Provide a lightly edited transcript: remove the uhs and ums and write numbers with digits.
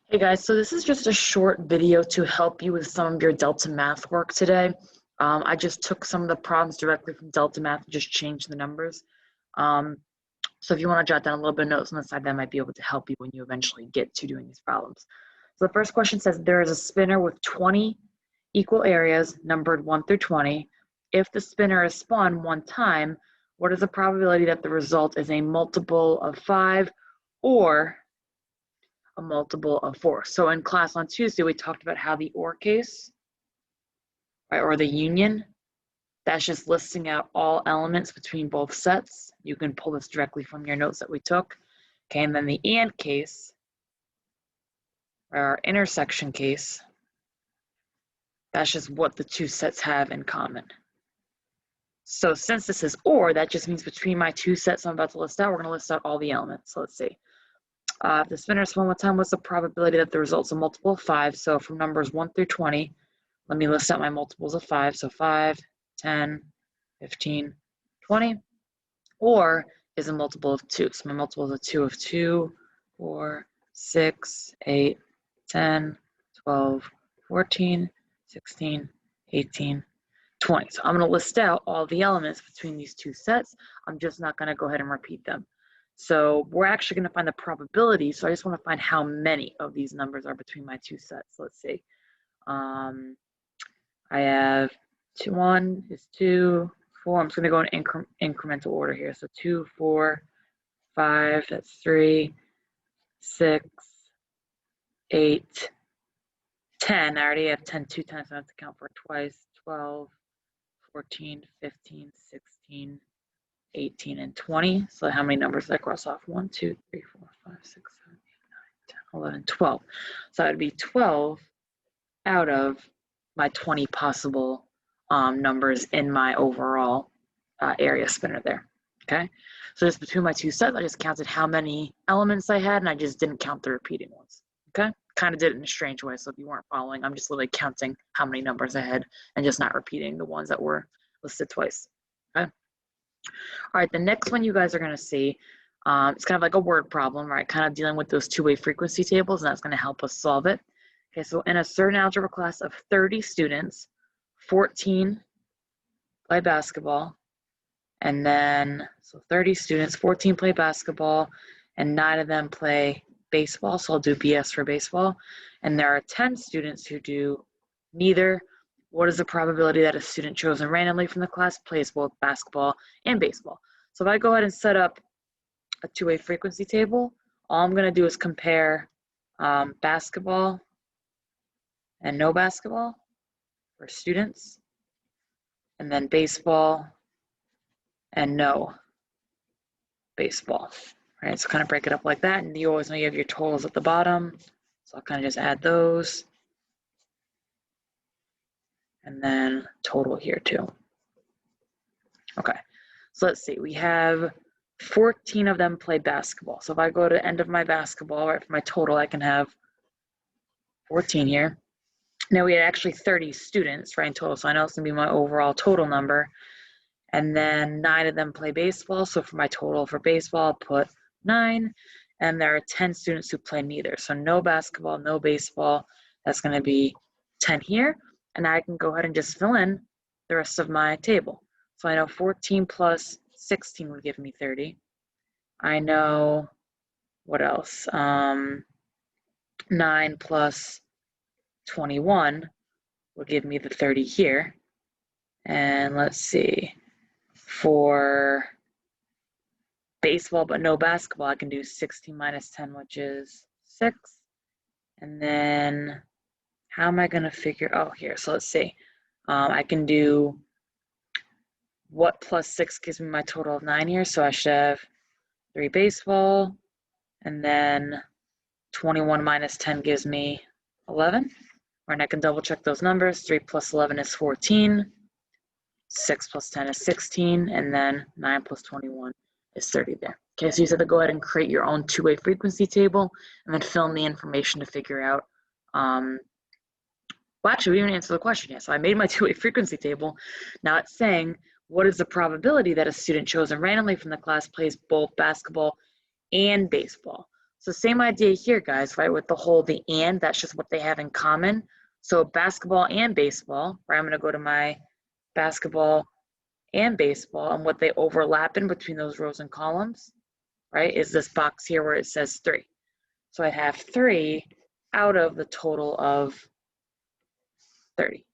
Hey guys, so this is just a short video to help you with some of your Delta Math work today. I just took some of the problems directly from Delta Math and just changed the numbers. Um, so if you want to jot down a little bit of notes on the side, that might be able to help you when you eventually get to doing these problems. So the first question says there is a spinner with 20 equal areas numbered 1 through 20. If the spinner is spun one time, what is the probability that the result is a multiple of 5 or a multiple of 4. So in class on Tuesday, we talked about how the OR case, right, or the union, that's just listing out all elements between both sets. You can pull this directly from your notes that we took. Okay, and then the AND case, or our intersection case, that's just what the two sets have in common. So since this is OR, that just means between my two sets I'm about to list out, we're going to list out all the elements. So let's see. If the spinner is spun one time, what's the probability that the result's a multiple of 5? So from numbers 1 through 20, let me list out my multiples of 5. So 5, 10, 15, 20. Or is a multiple of 2. So my multiples of 2 of 2, 4, 6, 8, 10, 12, 14, 16, 18, 20. So I'm going to list out all the elements between these two sets. I'm just not going to go ahead and repeat them. So we're actually going to find the probability. So I just want to find how many of these numbers are between my two sets. Let's see. I have 1 is 2, 4. I'm just going to go in incremental order here. So 2, 4, 5, that's 3, 6, 8, 10. I already have 10 two times, so I have to count for it twice. 12, 14, 15, 16, 18, and 20. So how many numbers did I cross off? 1, 2, 3, 4, 5, 6, 7, 8, 9, 10, 11, 12. So that would be 12 out of my 20 possible numbers in my overall area spinner there. Okay, so just between my two sets, I just counted how many elements I had, and I just didn't count the repeating ones. Okay, kind of did it in a strange way. So if you weren't following, I'm just literally counting how many numbers I had and just not repeating the ones that were listed twice. Okay. All right, the next one you guys are going to see, it's kind of like a word problem, right? Kind of dealing with those two-way frequency tables, and that's going to help us solve it. Okay, so in a certain algebra class of 30 students, 14 play basketball, and then, so 30 students, 14 play basketball, and 9 of them play baseball, so I'll do BS for baseball. And there are 10 students who do neither. What is the probability that a student chosen randomly from the class plays both basketball and baseball? So if I go ahead and set up a two-way frequency table, all I'm going to do is compare basketball and no basketball for students, and then baseball and no baseball. Right, so kind of break it up like that, and you always know you have your totals at the bottom. So I'll kind of just add those. And then total here too. Okay, so let's see, we have 14 of them play basketball. So if I go to the end of my basketball, right, for my total, I can have 14 here. Now we had actually 30 students, right, in total, so I know it's gonna be my overall total number. And then 9 of them play baseball, so for my total for baseball, I'll put 9. And there are 10 students who play neither. So no basketball, no baseball, that's gonna be 10 here. And I can go ahead and just fill in the rest of my table. So I know 14 plus 16 would give me 30. I know, what else? 9 plus 21 would give me the 30 here. And let's see, for baseball but no basketball, I can do 16 minus 10, which is 6. And then how am I going to figure, oh, here, so let's see. I can do what plus 6 gives me my total of 9 here. So I should have 3 baseball, and then 21 minus 10 gives me 11. And I can double check those numbers. 3 plus 11 is 14. 6 plus 10 is 16. And then 9 plus 21 is 30 there. Okay, so you just have to go ahead and create your own two-way frequency table and then fill in the information to figure out. Well, actually, we didn't answer the question yet. So I made my two-way frequency table. Now it's saying, what is the probability that a student chosen randomly from the class plays both basketball and baseball? So same idea here, guys, right? With the whole, the and, that's just what they have in common. So basketball and baseball, right? I'm going to go to my basketball and baseball, and what they overlap in between those rows and columns, right, is this box here where it says 3. So I have 3 out of the total of 30.